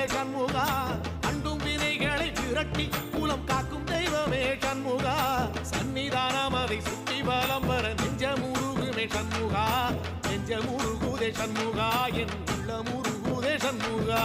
முருகுதே சண்முகா அண்டும் வினைகளை விரட்டி குலம் காக்கும் தெய்வமே சண்முகா சன்னிதானம் அதை சுற்றி பலம் வர நெஞ்ச முருகுமே சண்முகா நெஞ்ச முருகுதே சண்முகா என் உள்ள முருகுதே சண்முகா